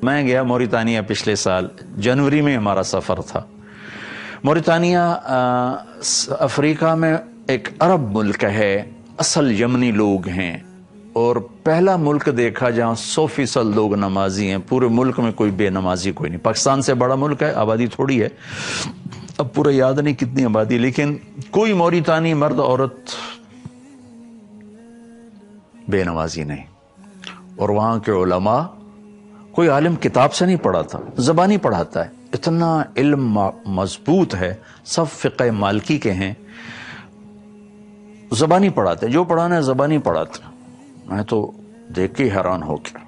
میں گیا موریتانیہ پچھلے سال جنوری میں ہمارا سفر تھا۔ موریتانیہ افریقہ میں ایک عرب ملک ہے، اصل یمنی لوگ ہیں، اور پہلا ملک دیکھا جہاں 100% لوگ نمازی ہیں۔ پورے ملک میں کوئی بے نمازی کوئی نہیں۔ پاکستان سے بڑا ملک ہے، آبادی تھوڑی ہے، اب پورا یاد نہیں کتنی آبادی، لیکن کوئی موریتانی مرد عورت بے نمازی نہیں۔ اور وہاں کے علماء، کوئی عالم کتاب سے نہیں پڑھاتا، زبانی پڑھاتا ہے۔ اتنا علم مضبوط ہے، سب فقہ مالکی کے ہیں، زبانی پڑھاتے ہیں، جو پڑھانا ہے زبانی پڑھاتے ہیں۔ میں تو دیکھ کے حیران ہو گیا۔